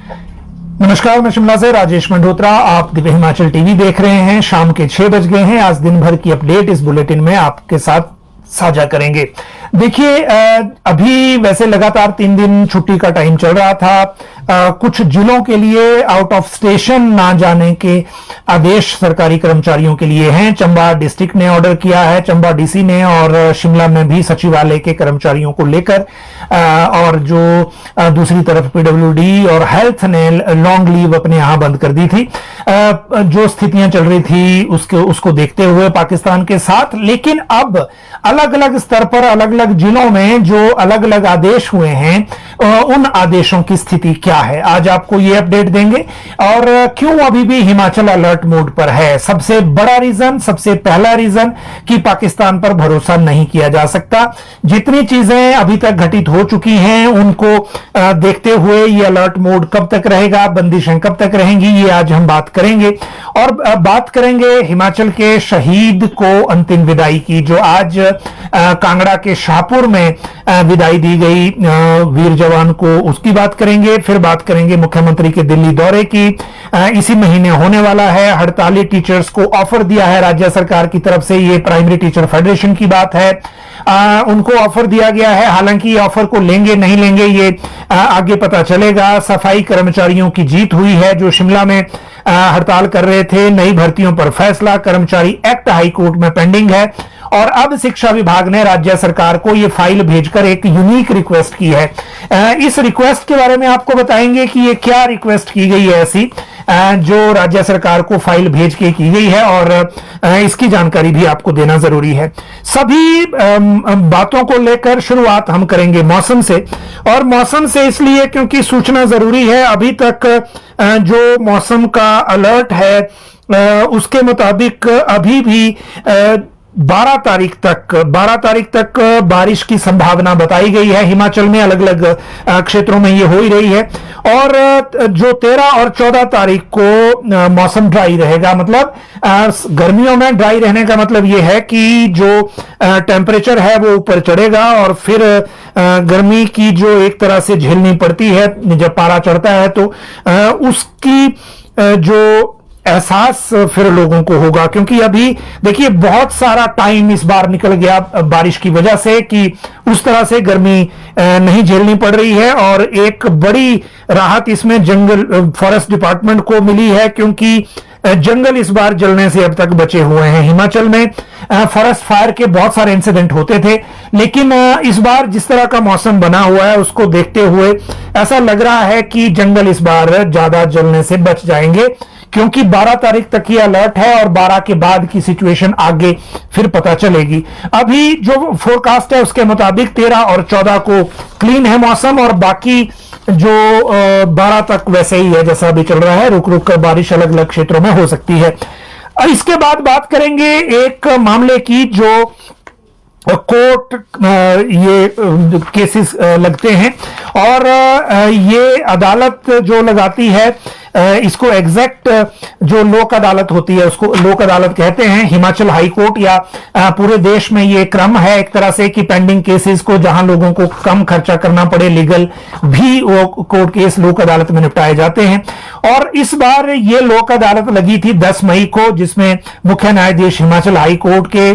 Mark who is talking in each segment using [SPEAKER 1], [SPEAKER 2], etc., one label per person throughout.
[SPEAKER 1] नमस्कार, मैं शिमला से राजेश मंडोत्रा। आप दिव्य हिमाचल टीवी देख रहे हैं। शाम के 6 बज गए हैं। आज दिन भर की अपडेट इस बुलेटिन में आपके साथ साझा करेंगे। देखिए, अभी वैसे लगातार 3 दिन छुट्टी का टाइम चल रहा था। कुछ जिलों के लिए आउट ऑफ स्टेशन ना जाने के आदेश सरकारी कर्मचारियों के लिए हैं। चंबा डिस्ट्रिक्ट ने ऑर्डर किया है, चंबा डीसी ने, और शिमला में भी सचिवालय के कर्मचारियों को लेकर, और जो दूसरी तरफ पीडब्ल्यूडी और हेल्थ ने लॉन्ग लीव अपने यहां बंद कर दी थी। जो स्थितियां चल रही थी उसको देखते हुए पाकिस्तान के साथ। लेकिन अब अलग अलग स्तर पर अलग अलग जिलों में जो अलग अलग आदेश हुए हैं, उन आदेशों की स्थिति क्या है, आज आपको ये अपडेट देंगे। और क्यों अभी भी हिमाचल अलर्ट मोड पर है। सबसे बड़ा रीजन, सबसे पहला रीजन कि पाकिस्तान पर भरोसा नहीं किया जा सकता। जितनी चीजें अभी तक घटित हो चुकी हैं उनको देखते हुए ये अलर्ट मोड कब तक रहेगा, बंदिशें कब तक रहेंगी, ये आज हम बात करेंगे। और बात करेंगे हिमाचल के शहीद को अंतिम विदाई की, जो आज कांगड़ा के शाहपुर में विदाई दी गई वीर जवान को, उसकी बात करेंगे। फिर बात करेंगे मुख्यमंत्री के दिल्ली दौरे की। इसी महीने होने वाला है। हड़ताली टीचर्स को ऑफर दिया है राज्य सरकार की तरफ से, ये प्राइमरी टीचर फेडरेशन की बात है। उनको ऑफर दिया गया है। हालांकि ये ऑफर को लेंगे नहीं लेंगे ये आगे पता चलेगा। सफाई कर्मचारियों की जीत हुई है जो शिमला में हड़ताल कर रहे थे। नई भर्तियों पर फैसला, कर्मचारी एक्ट हाई कोर्ट में पेंडिंग है। और अब शिक्षा विभाग ने राज्य सरकार को यह फाइल भेजकर एक यूनिक रिक्वेस्ट की है। इस रिक्वेस्ट के बारे में आपको बताएंगे कि ये क्या रिक्वेस्ट की गई है ऐसी जो राज्य सरकार को फाइल भेज के की गई है, और इसकी जानकारी भी आपको देना जरूरी है। सभी बातों को लेकर शुरुआत हम करेंगे मौसम से, और मौसम से इसलिए क्योंकि सूचना जरूरी है। अभी तक जो मौसम का अलर्ट है उसके मुताबिक अभी भी 12 तारीख तक बारिश की संभावना बताई गई है। हिमाचल में अलग अलग क्षेत्रों में ये हो ही रही है। और जो 13 और 14 तारीख को मौसम ड्राई रहेगा। मतलब गर्मियों में ड्राई रहने का मतलब ये है कि जो टेम्परेचर है वो ऊपर चढ़ेगा, और फिर गर्मी की जो एक तरह से झेलनी पड़ती है जब पारा चढ़ता है, तो उसकी जो एहसास फिर लोगों को होगा। क्योंकि अभी देखिए बहुत सारा टाइम इस बार निकल गया बारिश की वजह से कि उस तरह से गर्मी नहीं झेलनी पड़ रही है। और एक बड़ी राहत इसमें जंगल फॉरेस्ट डिपार्टमेंट को मिली है, क्योंकि जंगल इस बार जलने से अब तक बचे हुए हैं। हिमाचल में फॉरेस्ट फायर के बहुत सारे इंसिडेंट होते थे, लेकिन इस बार जिस तरह का मौसम बना हुआ है उसको देखते हुए ऐसा लग रहा है कि जंगल इस बार ज्यादा जलने से बच जाएंगे। क्योंकि 12 तारीख तक ये अलर्ट है, और 12 के बाद की सिचुएशन आगे फिर पता चलेगी। अभी जो फोरकास्ट है उसके मुताबिक 13 और 14 को क्लीन है मौसम, और बाकी जो 12 तक वैसे ही है जैसा अभी चल रहा है। रुक रुक कर बारिश अलग अलग क्षेत्रों में हो सकती है। इसके बाद बात करेंगे एक मामले की जो कोर्ट ये केसेस लगते हैं, और ये अदालत जो लगाती है इसको एग्जैक्ट जो लोक अदालत होती है उसको लोक अदालत कहते हैं। हिमाचल हाई कोर्ट या पूरे देश में ये क्रम है एक तरह से कि पेंडिंग केसेस को जहां लोगों को कम खर्चा करना पड़े लीगल, भी वो कोर्ट केस लोक अदालत में निपटाए जाते हैं। और इस बार ये लोक अदालत लगी थी 10 मई को, जिसमें मुख्य न्यायाधीश हिमाचल हाई कोर्ट के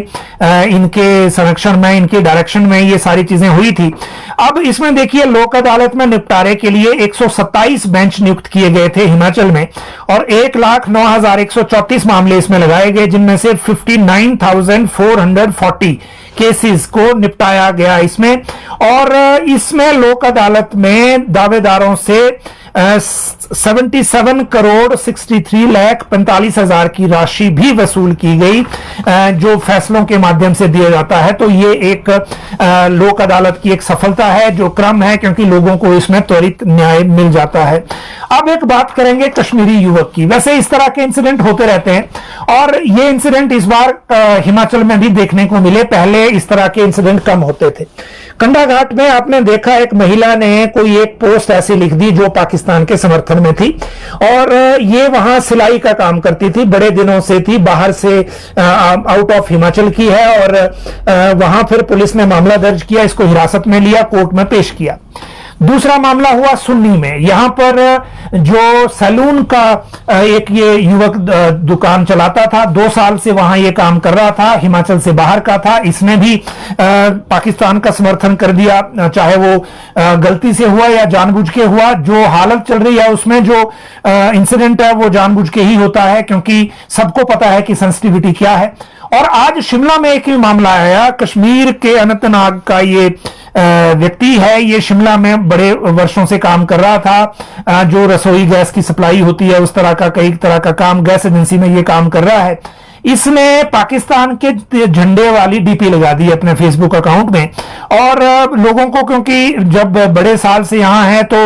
[SPEAKER 1] इनके संरक्षण में, इनके डायरेक्शन में ये सारी चीजें हुई थी। अब इसमें देखिए लोक अदालत में निपटारे के लिए 127 बेंच नियुक्त किए गए थे हिमाचल में, और 1,09,134 मामले इसमें लगाए गए, जिनमें से 59,440 केसेस को निपटाया गया इसमें। और इसमें लोक अदालत में दावेदारों से 77 करोड़ 63 लाख 45 हजार की राशि भी वसूल की गई, जो फैसलों के माध्यम से दिया जाता है। तो ये एक लोक अदालत की एक सफलता है, जो क्रम है, क्योंकि लोगों को इसमें त्वरित न्याय मिल जाता है। अब एक बात करेंगे कश्मीरी युवक की। वैसे इस तरह के इंसिडेंट होते रहते हैं, और ये इंसिडेंट इस बार हिमाचल में भी देखने को मिले। पहले इस तरह के इंसिडेंट कम होते थे। कंडाघाट में आपने देखा एक महिला ने कोई एक पोस्ट ऐसी लिख दी जो पाकिस्तान के समर्थन में थी, और ये वहां सिलाई का काम करती थी, बड़े दिनों से थी, बाहर से आउट ऑफ हिमाचल की है। और वहां फिर पुलिस ने मामला दर्ज किया, इसको हिरासत में लिया, कोर्ट में पेश किया। दूसरा मामला हुआ सुन्नी में। यहां पर जो सैलून का एक ये युवक दुकान चलाता था, 2 साल से वहां ये काम कर रहा था, हिमाचल से बाहर का था। इसने भी पाकिस्तान का समर्थन कर दिया, चाहे वो गलती से हुआ या जानबूझ के हुआ। जो हालत चल रही है उसमें जो इंसिडेंट है वो जानबूझ के ही होता है, क्योंकि सबको पता है कि सेंसिटिविटी क्या है। और आज शिमला में एक ही मामला आया, कश्मीर के अनंतनाग का ये व्यक्ति है। ये शिमला में बड़े वर्षों से काम कर रहा था, जो रसोई गैस की सप्लाई होती है उस तरह का, कई तरह का काम, गैस एजेंसी में ये काम कर रहा है। इसने पाकिस्तान के झंडे वाली डीपी लगा दी अपने फेसबुक अकाउंट में, और लोगों को, क्योंकि जब बड़े साल से यहां है तो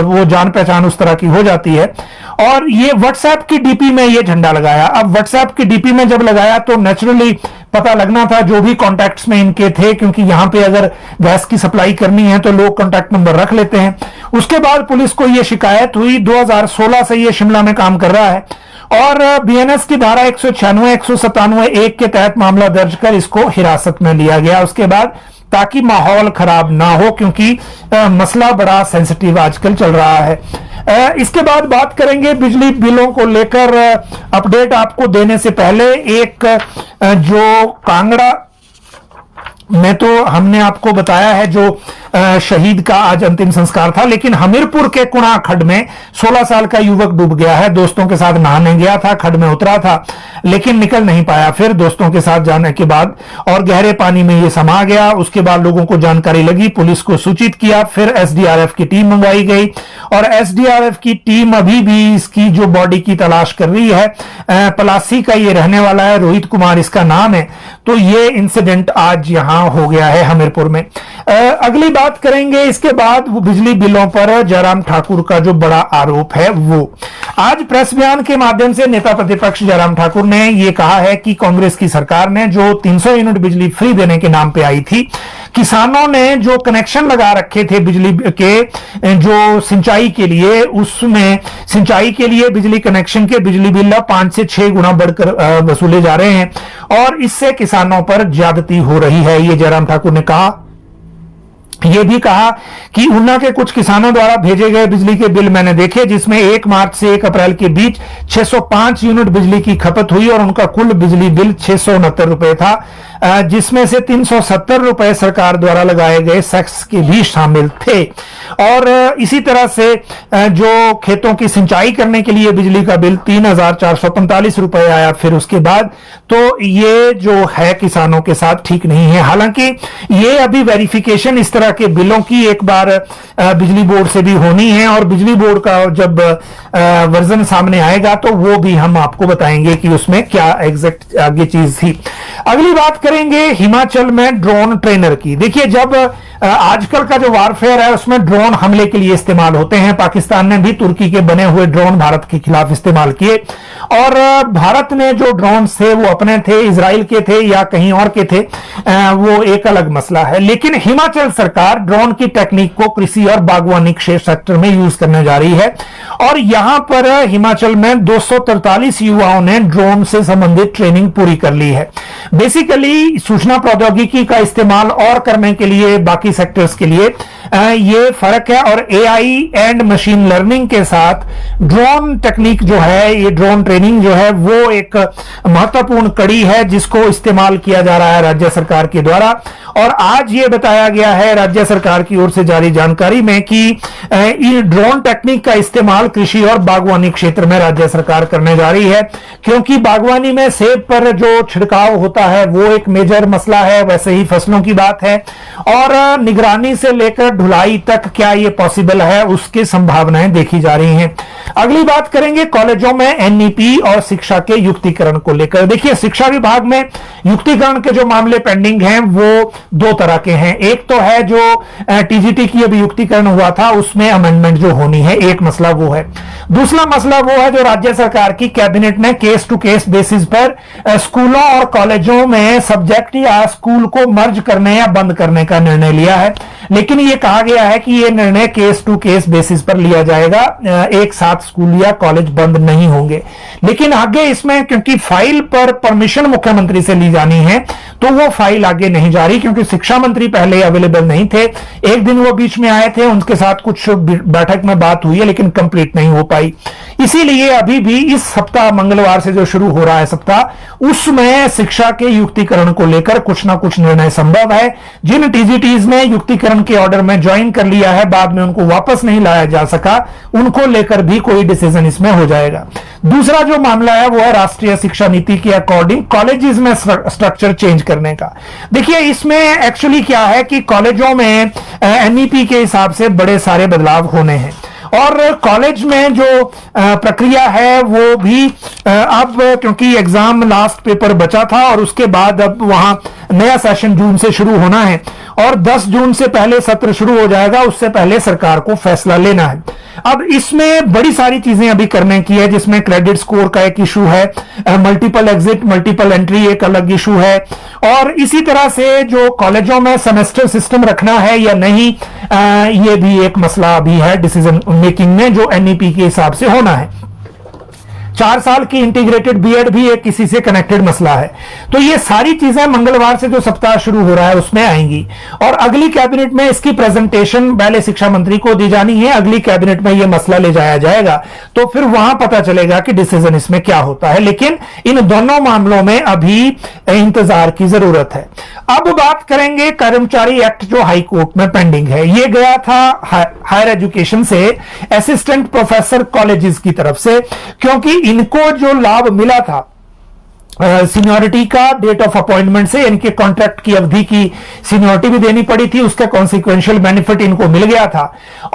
[SPEAKER 1] वो जान पहचान उस तरह की हो जाती है, और ये व्हाट्सएप की डीपी में ये झंडा लगाया। अब व्हाट्सएप की डीपी में जब लगाया तो नेचुरली पता लगना था जो भी कॉन्टैक्ट्स में इनके थे, क्योंकि यहां पे अगर गैस की सप्लाई करनी है तो लोग कॉन्टैक्ट नंबर रख लेते हैं। उसके बाद पुलिस को यह शिकायत हुई, 2016 से ये शिमला में काम कर रहा है, और बीएनएस की धारा 196, 197 1 के तहत मामला दर्ज कर इसको हिरासत में लिया गया उसके बाद, ताकि माहौल खराब ना हो, क्योंकि मसला बड़ा सेंसिटिव आजकल चल रहा है। इसके बाद बात करेंगे बिजली बिलों को लेकर। अपडेट आपको देने से पहले एक जो कांगड़ा में तो हमने आपको बताया है जो शहीद का आज अंतिम संस्कार था, लेकिन हमीरपुर के कुणा खड्ड में 16 साल का युवक डूब गया है। दोस्तों के साथ नहाने गया था, खड्ड में उतरा था लेकिन निकल नहीं पाया। फिर दोस्तों के साथ जाने के बाद और गहरे पानी में ये समा गया। उसके बाद लोगों को जानकारी लगी, पुलिस को सूचित किया, फिर एसडीआरएफ की टीम मंगवाई गई, और एसडीआरएफ की टीम अभी भी इसकी जो बॉडी की तलाश कर रही है। पलासी का ये रहने वाला है, रोहित कुमार इसका नाम है। तो ये इंसिडेंट आज यहां हो गया है हमीरपुर में। अगली बात करेंगे इसके बाद वो बिजली बिलों पर जयराम ठाकुर का जो बड़ा आरोप है वो। आज प्रेस बयान के माध्यम से नेता प्रतिपक्ष जयराम ठाकुर ने यह कहा है कि कांग्रेस की सरकार ने जो 300 यूनिट बिजली फ्री देने के नाम पे आई थी, किसानों ने जो कनेक्शन लगा रखे थे बिजली के जो सिंचाई के लिए, उसमें सिंचाई के लिए बिजली कनेक्शन के बिजली बिल 5 से 6 गुना बढ़कर वसूले जा रहे हैं, और इससे किसानों पर ज्यादती हो रही है, ये जयराम ठाकुर ने कहा। यह भी कहा कि ऊना के कुछ किसानों द्वारा भेजे गए बिजली के बिल मैंने देखे, जिसमें 1 मार्च से 1 अप्रैल के बीच 605 यूनिट बिजली की खपत हुई और उनका कुल बिजली बिल 669 रुपए था, जिसमें से 370 रुपए सरकार द्वारा लगाए गए सेस के भी शामिल थे। और इसी तरह से जो खेतों की सिंचाई करने के लिए बिजली का बिल 3445 रुपए आया फिर उसके बाद। तो ये जो है किसानों के साथ ठीक नहीं है। हालांकि ये अभी वेरिफिकेशन इस तरह के बिलों की एक बार बिजली बोर्ड से भी होनी है, और बिजली बोर्ड का जब वर्जन सामने आएगा तो वो भी हम आपको बताएंगे कि उसमें क्या एग्जैक्ट आगे चीज थी। अगली बात करेंगे हिमाचल में ड्रोन ट्रेनर की। देखिए, जब आजकल का जो वारफेयर है उसमें ड्रोन हमले के लिए इस्तेमाल होते हैं। पाकिस्तान ने भी तुर्की के बने हुए ड्रोन भारत के खिलाफ इस्तेमाल किए, और भारत ने जो ड्रोन थे वो अपने थे, इजराइल के थे या कहीं और के थे, वो एक अलग मसला है। लेकिन हिमाचल सरकार ड्रोन की टेक्निक को कृषि और बागवानी सेक्टर में यूज करने जा रही है, और यहां पर हिमाचल में 243 युवाओं ने ड्रोन से संबंधित ट्रेनिंग पूरी कर ली है। बेसिकली सूचना प्रौद्योगिकी का इस्तेमाल और करने के लिए बाकी सेक्टर्स के लिए ये फर्क है, और एआई एंड मशीन लर्निंग के साथ ड्रोन टेक्निक जो है, ये ड्रोन ट्रेनिंग जो है वो एक महत्वपूर्ण कड़ी है जिसको इस्तेमाल किया जा रहा है राज्य सरकार के द्वारा। और आज ये बताया गया है राज्य सरकार की ओर से जारी जानकारी में कि ड्रोन टेक्निक का इस्तेमाल कृषि और बागवानी क्षेत्र में राज्य सरकार करने जा रही है, क्योंकि बागवानी में सेब पर जो छिड़काव होता है वो एक मेजर मसला है, वैसे ही फसलों की बात है, और निगरानी से लेकर ढुलाई तक क्या ये पॉसिबल है उसकी संभावनाएं देखी जा रही हैं। अगली बात करेंगे कॉलेजों में एनईपी और शिक्षा के युक्तिकरण को लेकर। देखिए, शिक्षा विभाग में युक्तिकरण के जो मामले पेंडिंग हैं वो 2 तरह के हैं। एक तो है जो टीजीटी की अभी युक्तिकरण हुआ था उसमें अमेंडमेंट जो होनी है, एक मसला वो है। दूसरा मसला वो है जो राज्य सरकार की कैबिनेट ने केस टू केस बेसिस पर स्कूलों और कॉलेजों में सब्जेक्ट या स्कूल को मर्ज करने या बंद करने का निर्णय लिया है। लेकिन ये कहा गया है कि ये निर्णय केस टू केस बेसिस पर लिया जाएगा, एक साथ स्कूल या कॉलेज बंद नहीं होंगे। लेकिन आगे इसमें क्योंकि फाइल पर परमिशन मुख्यमंत्री से ली जानी है तो वो फाइल आगे नहीं जा रही, क्योंकि शिक्षा मंत्री पहले अवेलेबल नहीं थे। एक दिन वो बीच में आए थे, उनके साथ कुछ बैठक में बात हुई है लेकिन कंप्लीट नहीं हो पाई। इसीलिए अभी भी इस सप्ताह मंगलवार से जो शुरू हो रहा है सप्ताह, उसमें शिक्षा के युक्तिकरण को लेकर कुछ ना कुछ निर्णय संभव है। जिन टीजीटीज ने युक्तिकरण के ऑर्डर में ज्वाइन कर लिया है, बाद में उनको वापस नहीं लाया जा सका, उनको लेकर भी कोई डिसीजन इसमें हो जाएगा। दूसरा जो मामला है वो है राष्ट्रीय शिक्षा नीति के अकॉर्डिंग कॉलेजेस में स्ट्रक्चर चेंज करने का। देखिए इसमें एक्चुअली क्या है कि कॉलेजों में एनईपी के हिसाब से बड़े सारे बदलाव होने हैं और कॉलेज में जो प्रक्रिया है वो भी अब क्योंकि एग्जाम लास्ट पेपर बचा था और उसके बाद अब वहां नया सेशन जून से शुरू होना है और 10 जून से पहले सत्र शुरू हो जाएगा, उससे पहले सरकार को फैसला लेना है। अब इसमें बड़ी सारी चीजें अभी करने की है, जिसमें क्रेडिट स्कोर का एक इशू है, मल्टीपल एग्जिट मल्टीपल एंट्री एक अलग इशू है, और इसी तरह से जो कॉलेजों में सेमेस्टर सिस्टम रखना है या नहीं, ये भी एक मसला अभी है डिसीजन मेकिंग में जो एनईपी के हिसाब से होना है। 4 साल की इंटीग्रेटेड बीएड भी एक किसी से कनेक्टेड मसला है। तो ये सारी चीजें मंगलवार से जो सप्ताह शुरू हो रहा है उसमें आएंगी और अगली कैबिनेट में इसकी प्रेजेंटेशन पहले शिक्षा मंत्री को दी जानी है, अगली कैबिनेट में यह मसला ले जाया जाएगा तो फिर वहां पता चलेगा कि डिसीजन इसमें क्या होता है। लेकिन इन दोनों मामलों में अभी इंतजार की जरूरत है। अब बात करेंगे कर्मचारी एक्ट जो हाई कोर्ट में पेंडिंग है। ये गया था हायर एजुकेशन से असिस्टेंट प्रोफेसर कॉलेजेस की तरफ से, क्योंकि इनको जो लाभ मिला था सीनियोरिटी का डेट ऑफ अपॉइंटमेंट से, इनके कॉन्ट्रैक्ट की अवधि की सीनियोरिटी भी देनी पड़ी थी, उसका कॉन्सिक्वेंशियल बेनिफिट इनको मिल गया था।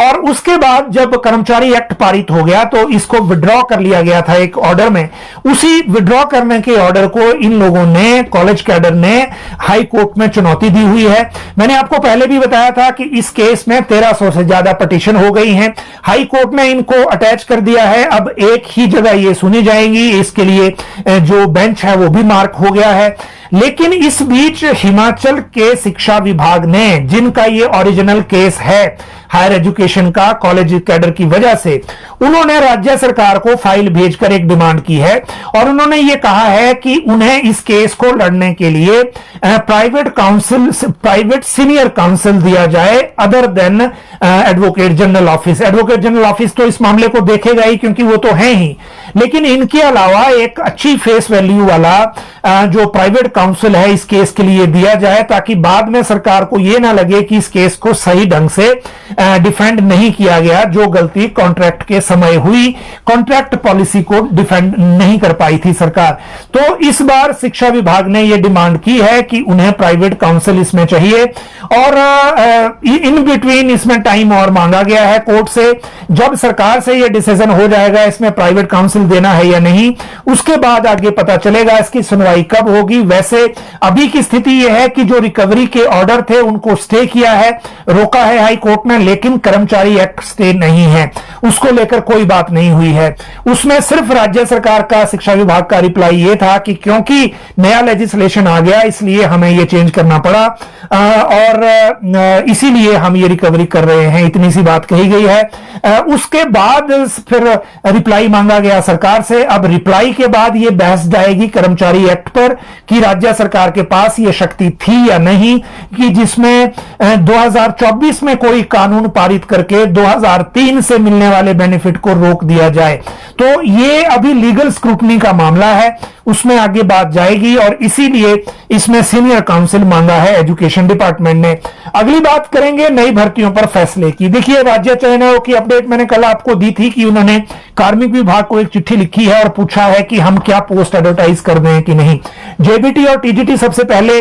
[SPEAKER 1] और उसके बाद जब कर्मचारी एक्ट पारित हो गया तो इसको विड्रॉ कर लिया गया था एक ऑर्डर में। उसी विड्रॉ करने के ऑर्डर को इन लोगों ने, कॉलेज कैडर ने हाई कोर्ट में चुनौती दी हुई है। मैंने आपको पहले भी बताया था कि इस केस में 1300 से ज्यादा पिटीशन हो गई हैं, हाई कोर्ट ने इनको अटैच कर दिया है। अब एक ही जगह ये सुनी जाएंगी, इसके लिए जो बेंच है वो भी मार्क हो गया है। लेकिन इस बीच हिमाचल के शिक्षा विभाग ने, जिनका ये ओरिजिनल केस है हायर एजुकेशन का कॉलेज कैडर की वजह से, उन्होंने राज्य सरकार को फाइल भेजकर एक डिमांड की है और उन्होंने ये कहा है कि उन्हें इस केस को लड़ने के लिए प्राइवेट सीनियर काउंसिल दिया जाए other than advocate general office. Advocate general office तो इस मामले को देखेगा ही क्योंकि वो तो है ही, लेकिन इनके अलावा एक अच्छी फेस वैल्यू वाला जो प्राइवेट काउंसिल है इस केस के लिए दिया जाए, ताकि बाद में सरकार को यह ना लगे कि इस केस को सही ढंग से डिफेंड नहीं किया गया। जो गलती कॉन्ट्रैक्ट के समय हुई, कॉन्ट्रैक्ट पॉलिसी को डिफेंड नहीं कर पाई थी सरकार। तो इस बार शिक्षा विभाग ने यह डिमांड की है कि उन्हें प्राइवेट काउंसिल इसमें चाहिए और इन बिटवीन इसमें टाइम और मांगा गया है कोर्ट से। जब सरकार से यह डिसीजन हो जाएगा इसमें प्राइवेट काउंसिल देना है या नहीं, उसके बाद आगे पता चलेगा इसकी सुनवाई कब होगी। वैसे अभी की स्थिति यह है कि जो रिकवरी के ऑर्डर थे उनको स्टे किया है, रोका है हाई कोर्ट ने, लेकिन कर्मचारी एक्ट स्टे नहीं है, उसको लेकर कोई बात नहीं हुई है। उसमें सिर्फ राज्य सरकार का, शिक्षा विभाग का रिप्लाई यह था कि क्योंकि नया लेजिस्लेशन आ गया इसलिए हमें यह चेंज करना पड़ा और इसीलिए हम ये रिकवरी कर रहे हैं, इतनी सी बात कही गई है। उसके बाद फिर रिप्लाई मांगा गया सरकार से। अब रिप्लाई के बाद यह बहस जाएगी कर्मचारी एक्ट पर कि राज्य सरकार के पास यह शक्ति थी या नहीं, कि जिसमें 2024 में कोई कानून पारित करके 2003 से मिलने वाले बेनिफिट को रोक दिया जाए। तो यह अभी लीगल स्क्रूटनी का मामला है, उसमें आगे बात जाएगी और इसीलिए इसमें सीनियर काउंसिल मांगा है एजुकेशन डिपार्टमेंट ने। अगली बात करेंगे नई भर्तियों पर फैसले की। देखिए राज्य चयन आयोग की अपडेट मैंने कल आपको दी थी कि उन्होंने कार्मिक विभाग को एक चिट्ठी लिखी है और पूछा है कि हम क्या पोस्ट एडवर्टाइज कर दें कि नहीं। जेबीटी और टीजीटी सबसे पहले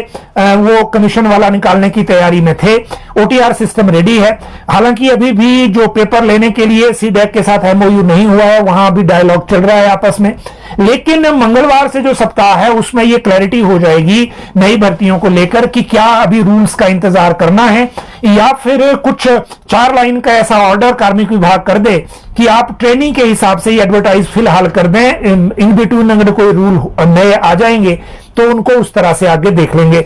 [SPEAKER 1] वो कमीशन वाला निकालने की तैयारी में थे। ओटीआर सिस्टम रेडी है, हालांकि अभी भी जो पेपर लेने के लिए सीडैक के साथ एमओयू नहीं हुआ है, वहां भी डायलॉग चल रहा है आपस में। लेकिन मंगलवार से जो सप्ताह है उसमें यह क्लैरिटी हो जाएगी नई भर्तियों को लेकर कि क्या अभी रूल्स का इंतजार करना है या फिर कुछ 4 लाइन का ऐसा ऑर्डर कार्मिक विभाग कर दे कि आप ट्रेनिंग के हिसाब से ही एडवर्टाइज फिलहाल कर दें, इन बिटवीन अगर कोई रूल नए आ जाएंगे तो उनको उस तरह से आगे देख लेंगे।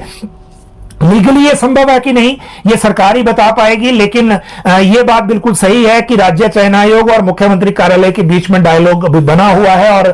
[SPEAKER 1] लीगली ये संभव है कि नहीं, ये सरकार ही बता पाएगी, लेकिन ये बात बिल्कुल सही है कि राज्य चयन आयोग और मुख्यमंत्री कार्यालय के बीच में डायलॉग अभी बना हुआ है और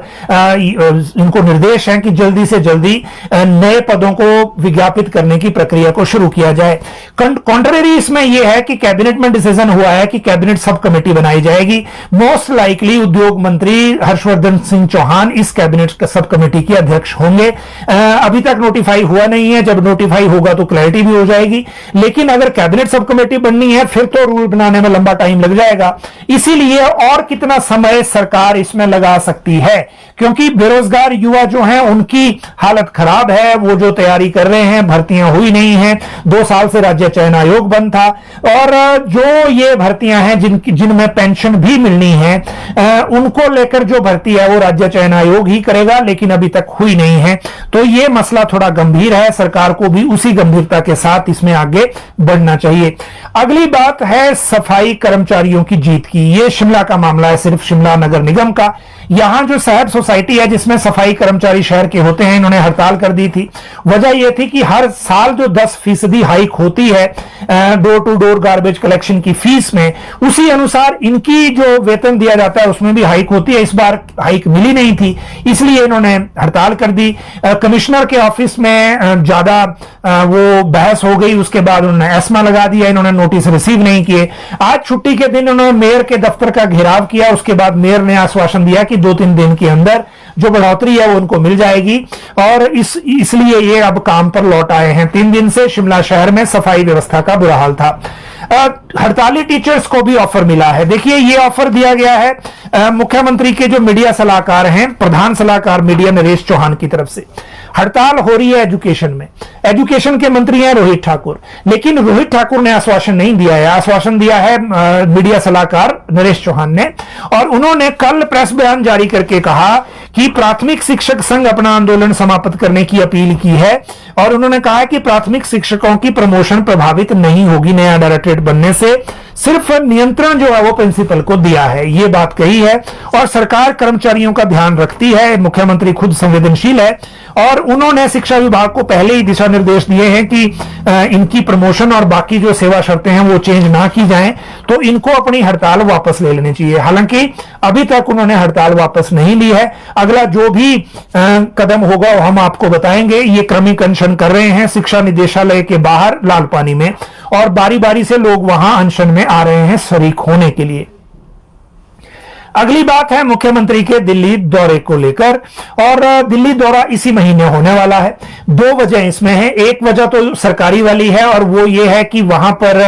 [SPEAKER 1] इनको निर्देश है कि जल्दी से जल्दी नए पदों को विज्ञापित करने की प्रक्रिया को शुरू किया जाए। कॉन्ट्ररी इसमें यह है कि कैबिनेट में डिसीजन हुआ है कि कैबिनेट सब कमेटी बनाई जाएगी। मोस्ट लाइकली उद्योग मंत्री हर्षवर्धन सिंह चौहान इस कैबिनेट सब कमेटी के अध्यक्ष होंगे। अभी तक नोटिफाई हुआ नहीं है, जब नोटिफाई होगा तो क्लैरिटी भी हो जाएगी, लेकिन अगर कैबिनेट सब कमेटी बननी है फिर तो रूल बनाने में लंबा टाइम लग जाएगा। इसीलिए और कितना समय सरकार इसमें लगा सकती है, क्योंकि बेरोजगार युवा जो हैं उनकी हालत खराब है, वो जो तैयारी कर रहे हैं, भर्तियां हुई नहीं है, 2 साल से राज्य चयन आयोग बंद था, और जो ये भर्तियां हैं जिनमें पेंशन भी मिलनी है, उनको लेकर जो भर्ती है वो राज्य चयन आयोग ही करेगा, लेकिन अभी तक हुई नहीं है। तो ये मसला थोड़ा गंभीर है, सरकार को भी उसी गंभीरता के साथ इसमें आगे बढ़ना चाहिए। अगली बात है सफाई कर्मचारियों की जीत की। ये शिमला का मामला है, सिर्फ शिमला नगर निगम का। यहां जो साहब सोसाइटी है जिसमें सफाई कर्मचारी शहर के होते हैं, इन्होंने हड़ताल कर दी थी। वजह यह थी कि हर साल जो 10% हाइक होती है door to door garbage collection की फीस में, उसी अनुसार इनकी जो वेतन दिया जाता है उसमें भी हाइक होती है। इस बार हाइक मिली नहीं थी, इसलिए इन्होंने हड़ताल कर दी। कमिश्नर के ऑफिस में ज्यादा वो बहस हो गई, उसके बाद उन्होंने एस्मा लगा दिया, इन्होंने नोटिस रिसीव नहीं किए। आज छुट्टी के दिन उन्होंने मेयर के दफ्तर का घेराव किया, उसके बाद मेयर ने आश्वासन दिया कि 2-3 दिन के अंदर जो बढ़ोतरी है वो उनको मिल जाएगी, और इसलिए ये अब काम पर लौट आए हैं। 3 दिन से शिमला शहर में सफाई व्यवस्था का बुरा हाल था। हड़ताली टीचर्स को भी ऑफर मिला है। देखिए, ये ऑफर दिया गया है मुख्यमंत्री के जो मीडिया सलाहकार हैं, प्रधान सलाहकार मीडिया नरेश चौहान की तरफ से। हड़ताल हो रही है एजुकेशन में, एजुकेशन के मंत्री हैं रोहित ठाकुर, लेकिन रोहित ठाकुर ने आश्वासन नहीं दिया है। आश्वासन दिया है मीडिया सलाहकार नरेश चौहान ने, और उन्होंने कल प्रेस बयान जारी करके कहा कि प्राथमिक शिक्षक संघ अपना आंदोलन समाप्त करने की अपील की है, और उन्होंने कहा कि प्राथमिक शिक्षकों की प्रमोशन प्रभावित नहीं होगी नया डायरेक्टरेट बनने से, सिर्फ नियंत्रण जो है वो प्रिंसिपल को दिया है, ये बात कही है। और सरकार कर्मचारियों का ध्यान रखती है, मुख्यमंत्री खुद संवेदनशील है, और उन्होंने शिक्षा विभाग को पहले ही दिशा निर्देश दिए हैं कि इनकी प्रमोशन और बाकी जो सेवा शर्तें हैं वो चेंज ना की जाएं, तो इनको अपनी हड़ताल वापस ले लेनी चाहिए। हालांकि अभी तक उन्होंने हड़ताल वापस नहीं ली है। अगला जो भी कदम होगा वो हम आपको बताएंगे। ये क्रमिक अनशन कर रहे हैं शिक्षा निदेशालय के बाहर लाल पानी में, और बारी बारी से लोग वहां अनशन में आ रहे हैं शरीक होने के लिए। अगली बात है मुख्यमंत्री के दिल्ली दौरे को लेकर, और दिल्ली दौरा इसी महीने होने वाला है। 2 वजह इसमें है। एक वजह तो सरकारी वाली है, और वो ये है कि वहां पर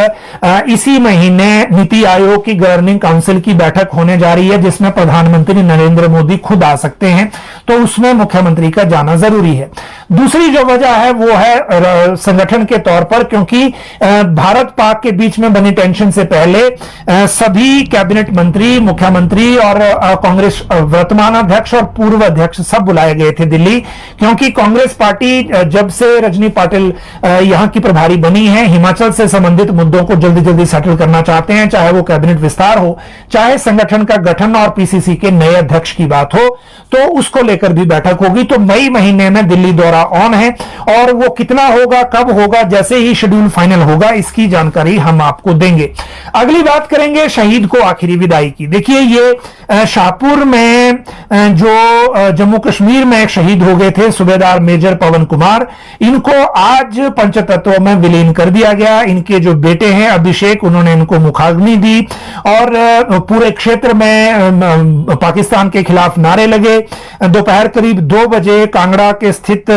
[SPEAKER 1] इसी महीने नीति आयोग की गवर्निंग काउंसिल की बैठक होने जा रही है, जिसमें प्रधानमंत्री नरेंद्र मोदी खुद आ सकते हैं, तो उसमें मुख्यमंत्री का जाना जरूरी है। दूसरी जो वजह है वो है संगठन के तौर पर, क्योंकि भारत पाक के बीच में बनी टेंशन से पहले सभी कैबिनेट मंत्री, मुख्यमंत्री और कांग्रेस वर्तमान अध्यक्ष और पूर्व अध्यक्ष सब बुलाए गए थे दिल्ली, क्योंकि कांग्रेस पार्टी जब से रजनी पाटिल यहां की प्रभारी बनी है, हिमाचल से संबंधित मुद्दों को जल्दी जल्दी सेटल करना चाहते हैं, चाहे वो कैबिनेट विस्तार हो, चाहे संगठन का गठन और पीसीसी के नए अध्यक्ष की बात हो, तो उसको लेकर भी बैठक होगी। तो मई महीने में दिल्ली दौरा ऑन है, और वो कितना होगा, कब होगा, जैसे ही शेड्यूल फाइनल होगा इसकी जानकारी हम आपको देंगे। अगली बात करेंगे शहीद को आखिरी विदाई की। देखिए, ये शाहपुर में जो जम्मू कश्मीर में एक शहीद हो गए थे सूबेदार मेजर पवन कुमार, इनको आज पंचतत्व में विलीन कर दिया गया। इनके जो बेटे हैं अभिषेक, उन्होंने इनको मुखाग्नि दी, और पूरे क्षेत्र में पाकिस्तान के खिलाफ नारे लगे। दोपहर करीब 2 बजे कांगड़ा के स्थित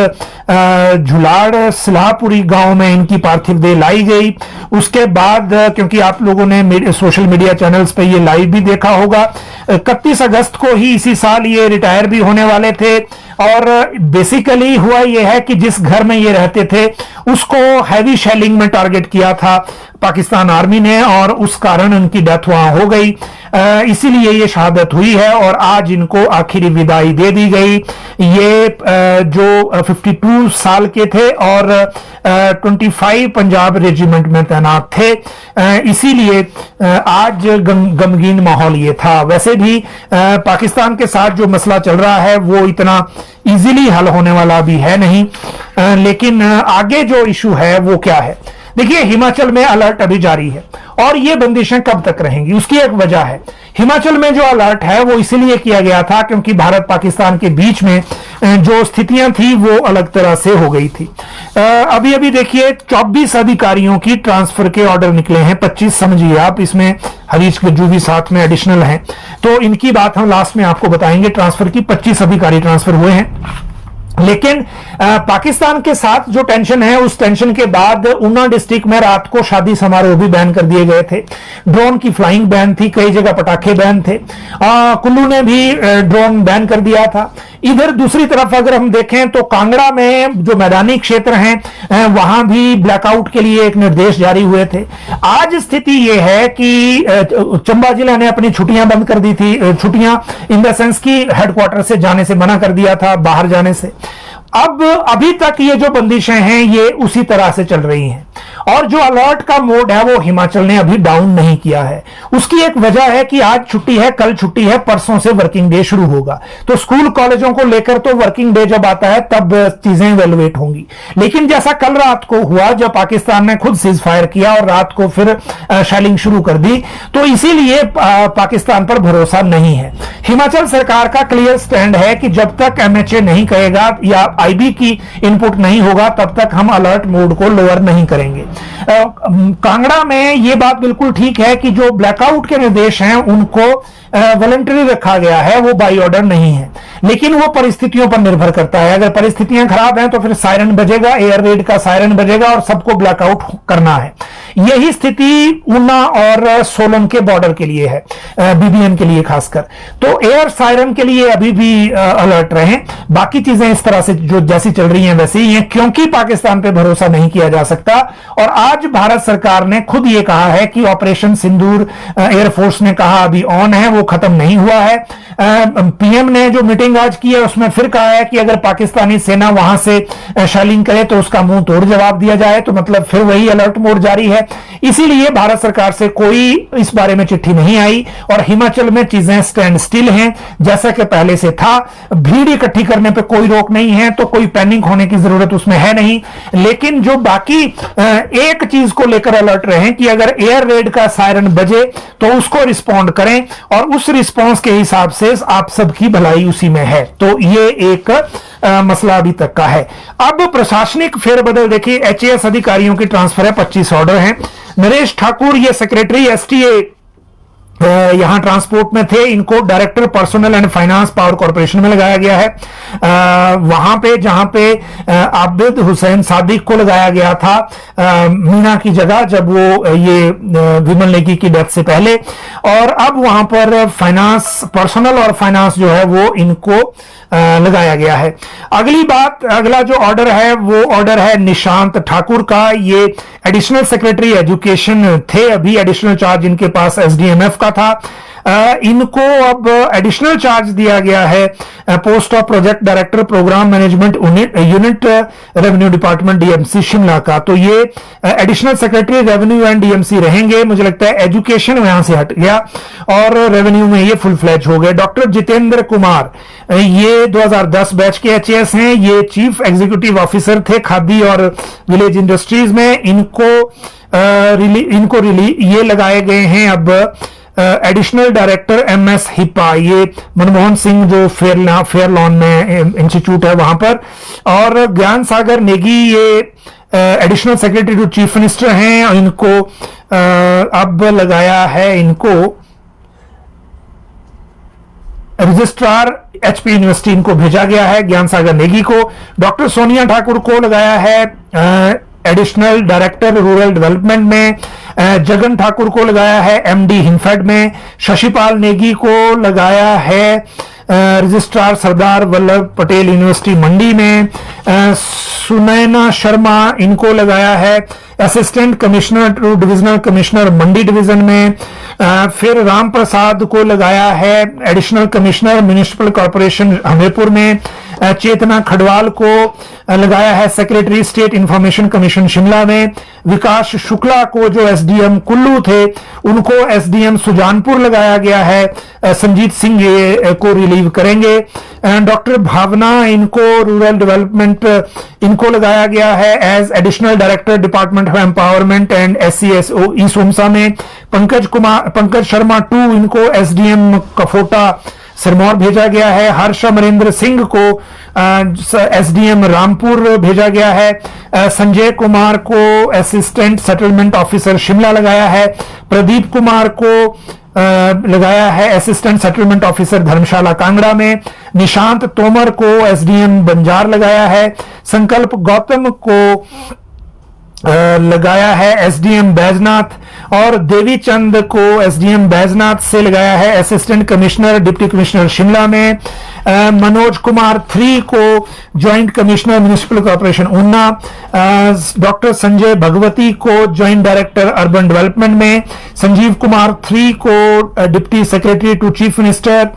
[SPEAKER 1] झुलाड़ सिलापुरी गांव में इनकी पार्थिव देह लाई गई। उसके बाद, क्योंकि आप लोगों ने सोशल मीडिया चैनल्स पे ये लाइव भी देखा होगा, 31 अगस्त को ही इसी साल ये रिटायर भी होने वाले थे। और बेसिकली हुआ यह है कि जिस घर में ये रहते थे उसको हैवी शेलिंग में टारगेट किया था पाकिस्तान आर्मी ने, और उस कारण उनकी डेथ वहां हो गई, इसीलिए ये शहादत हुई है, और आज इनको आखिरी विदाई दे दी गई। ये जो 52 साल के थे और 25 पंजाब रेजिमेंट में तैनात थे, इसीलिए आज गमगीन माहौल ये था। वैसे भी पाकिस्तान के साथ जो मसला चल रहा है वो इतना इजीली हल होने वाला भी है नहीं। लेकिन आगे जो इशू है वो क्या है? देखिए, हिमाचल में अलर्ट अभी जारी है और ये बंदिशें कब तक रहेंगी, उसकी एक वजह है। हिमाचल में जो अलर्ट है वो इसीलिए किया गया था क्योंकि भारत पाकिस्तान के बीच में जो स्थितियां थी वो अलग तरह से हो गई थी। अभी अभी देखिए 24 अधिकारियों की ट्रांसफर के ऑर्डर निकले हैं, 25 समझिए आप, इसमें हरीश गज्जू भी साथ में एडिशनल हैं, तो इनकी बात हम लास्ट में आपको बताएंगे। ट्रांसफर की 25 अधिकारी ट्रांसफर हुए हैं। लेकिन पाकिस्तान के साथ जो टेंशन है, उस टेंशन के बाद ऊना डिस्ट्रिक्ट में रात को शादी समारोह भी बैन कर दिए गए थे। ड्रोन की फ्लाइंग बैन थी, कई जगह पटाखे बैन थे। कुल्लू ने भी ड्रोन बैन कर दिया था। इधर दूसरी तरफ अगर हम देखें तो कांगड़ा में जो मैदानी क्षेत्र हैं वहां भी ब्लैकआउट के लिए एक निर्देश जारी हुए थे। आज स्थिति यह है कि चंबा जिला ने अपनी छुट्टियां बंद कर दी थी, छुट्टियां इन द सेंस की हेडक्वार्टर से जाने से मना कर दिया था, बाहर जाने से। अब अभी तक ये जो बंदिशें हैं ये उसी तरह से चल रही हैं और जो अलर्ट का मोड है वो हिमाचल ने अभी डाउन नहीं किया है। उसकी एक वजह है कि आज छुट्टी है, कल छुट्टी है, परसों से वर्किंग डे शुरू होगा, तो स्कूल कॉलेजों को लेकर तो वर्किंग डे जब आता है तब चीजें इवेलुएट होंगी। लेकिन जैसा कल रात को हुआ जब पाकिस्तान ने खुद सीज फायर किया और रात को फिर शेलिंग शुरू कर दी, तो इसीलिए पाकिस्तान पर भरोसा नहीं है। हिमाचल सरकार का क्लियर स्टैंड है कि जब तक एमएचए नहीं कहेगा या आईबी की इनपुट नहीं होगा तब तक हम अलर्ट मोड को लोअर नहीं करेंगे। कांगड़ा में यह बात बिल्कुल ठीक है कि जो ब्लैकआउट के निर्देश हैं उनको वॉलंटरी रखा गया है, वो बाई ऑर्डर नहीं है, लेकिन वो परिस्थितियों पर निर्भर करता है। अगर परिस्थितियां खराब हैं तो फिर सायरन बजेगा, एयर रेड का सायरन बजेगा और सबको ब्लैकआउट करना है। यही स्थिति ऊना और सोलन के बॉर्डर के लिए है, बीबीएन के लिए खासकर। तो एयर सायरन के लिए अभी भी अलर्ट रहें। बाकी चीजें इस तरह से जो जैसी चल रही हैं वैसे ही हैं, क्योंकि पाकिस्तान पे भरोसा नहीं किया जा सकता। और आज भारत सरकार ने खुद ये कहा है कि ऑपरेशन सिंदूर एयरफोर्स ने कहा अभी ऑन है, वो खत्म नहीं हुआ है। पीएम ने जो मीटिंग आज की है उसमें फिर कहा है कि अगर पाकिस्तानी सेना वहां से शेलिंग करे तो उसका मुंह तोड़ जवाब दिया जाए, तो मतलब फिर वही अलर्ट मोड जारी है। इसीलिए भारत सरकार से कोई इस बारे में चिट्ठी नहीं आई और हिमाचल में चीजें स्टैंड स्टिल हैं जैसा कि पहले से था। भीड़ इकट्ठी करने पे कोई रोक नहीं है, तो कोई पैनिक होने की जरूरत उसमें है नहीं। लेकिन जो बाकी एक चीज को लेकर अलर्ट रहे कि अगर एयर रेड का सायरन बजे तो उसको रिस्पॉन्ड करें और उस रिस्पॉन्स के हिसाब से आप सबकी भलाई उसी में है। तो ये एक मसला अभी तक का है। अब प्रशासनिक फेरबदल देखिए, एचएएस अधिकारियों की ट्रांसफर है, 25 ऑर्डर हैं। नरेश ठाकुर ये सेक्रेटरी एसटीए यहां ट्रांसपोर्ट में थे, इनको director personnel and finance power corporation में लगाया गया है। वहां पे जहां पे आबिद हुसैन सादिक को लगाया गया था मीना की जगह जब वो ये विमल नेगी की डेथ से पहले, और अब वहां पर फाइनेंस पर्सनल और फाइनेंस जो है वो इनको लगाया गया है। अगली बात, अगला जो ऑर्डर है वो ऑर्डर है निशांत ठाकुर का। ये एडिशनल सेक्रेटरी एजुकेशन थे, अभी एडिशनल चार्ज इनके पास एसडीएमएफ का था। इनको अब एडिशनल चार्ज दिया गया है post of project director program management unit revenue department DMC Shimla का। तो ये additional secretary revenue and DMC रहेंगे। मुझे लगता है एजुकेशन यहां से हट गया और रेवेन्यू में ये फुल फ्लैज हो गए। डॉक्टर जितेंद्र कुमार ये 2010 बैच के एचएएस हैं, ये चीफ एग्जीक्यूटिव ऑफिसर थे खादी और विलेज इंडस्ट्रीज में। इनको ये लगाए गए हैं अब एडिशनल डायरेक्टर एमएस हिप्पा, ये मनमोहन सिंह जो फेयर लॉन में इंस्टीट्यूट है वहां पर। और ज्ञान सागर नेगी ये additional secretary to chief minister हैं, इनको अब लगाया है इनको रजिस्ट्रार एचपी यूनिवर्सिटी इनको भेजा गया है ज्ञान सागर नेगी को। डॉक्टर सोनिया ठाकुर को लगाया है एडिशनल डायरेक्टर रूरल डेवलपमेंट में। जगन ठाकुर को लगाया है एमडी हिंफेड में। शशिपाल नेगी को लगाया है रजिस्ट्रार सरदार वल्लभ पटेल यूनिवर्सिटी मंडी में। सुनैना शर्मा इनको लगाया है assistant commissioner to divisional commissioner Mandi division में। फिर राम प्रसाद को लगाया है additional commissioner municipal corporation Hamirpur में। चेतना खडवाल को लगाया है secretary state information commission Shimla में। विकास शुक्ला को जो एसडीएम कुल्लू थे उनको एसडीएम सुजानपुर लगाया गया है। संजीत सिंह ये को रिलीव करेंगे। डॉक्टर भावना इनको रूरल डेवलपमेंट इनको लगाया गया है as additional director department of empowerment and SCSO ई सोमसा में। पंकज शर्मा 2 इनको एसडीएम कफोटा सिरमौर भेजा गया है। हर्ष अमरेंद्र सिंह को एसडीएम रामपुर भेजा गया है। संजय कुमार को असिस्टेंट सेटलमेंट ऑफिसर शिमला लगाया है। प्रदीप कुमार को लगाया है असिस्टेंट सेटलमेंट ऑफिसर धर्मशाला कांगड़ा में। निशांत तोमर को एसडीएम बंजार लगाया है। संकल्प गौतम को लगाया है एसडीएम बैजनाथ और देवी चंद को एसडीएम बैजनाथ से लगाया है assistant commissioner deputy commissioner Shimla में। मनोज कुमार 3 को joint commissioner municipal corporation Una. Doctor Sanjay Bhagwati को ज्वाइंट डायरेक्टर अर्बन डेवलपमेंट में। संजीव कुमार 3 को deputy secretary to chief minister.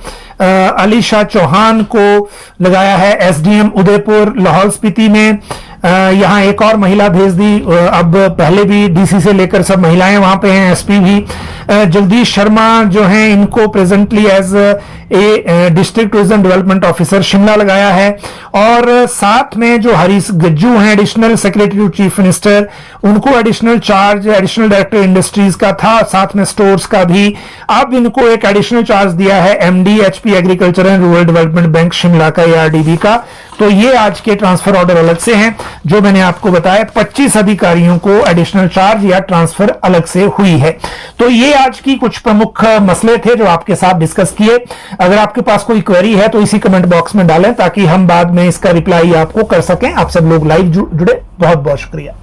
[SPEAKER 1] Alisha Chauhan को लगाया है एसडीएम उदयपुर लाहौल स्पीति में। यहां एक और महिला भेज दी, अब पहले भी डीसी से लेकर सब महिलाएं वहां पे हैं, एसपी भी। जगदीश शर्मा जो हैं इनको presently as a district tourism development officer Shimla लगाया है। और साथ में जो हरीश गज्जू हैं additional secretary to chief minister, उनको additional charge additional director industries का था, साथ में स्टोर्स का भी। अब इनको एक एडिशनल चार्ज दिया है MD HP agriculture and rural development bank Shimla का, एआरडीबी का। तो ये आज के ट्रांसफर ऑर्डर अलग से हैं जो मैंने आपको बताया। 25 अधिकारियों को एडिशनल चार्ज या ट्रांसफर अलग से हुई है। तो ये आज की कुछ प्रमुख मसले थे जो आपके साथ डिस्कस किए। अगर आपके पास कोई क्वेरी है तो इसी कमेंट बॉक्स में डालें ताकि हम बाद में इसका रिप्लाई आपको कर सकें। आप सब लोग लाइव जुड़े, बहुत बहुत शुक्रिया।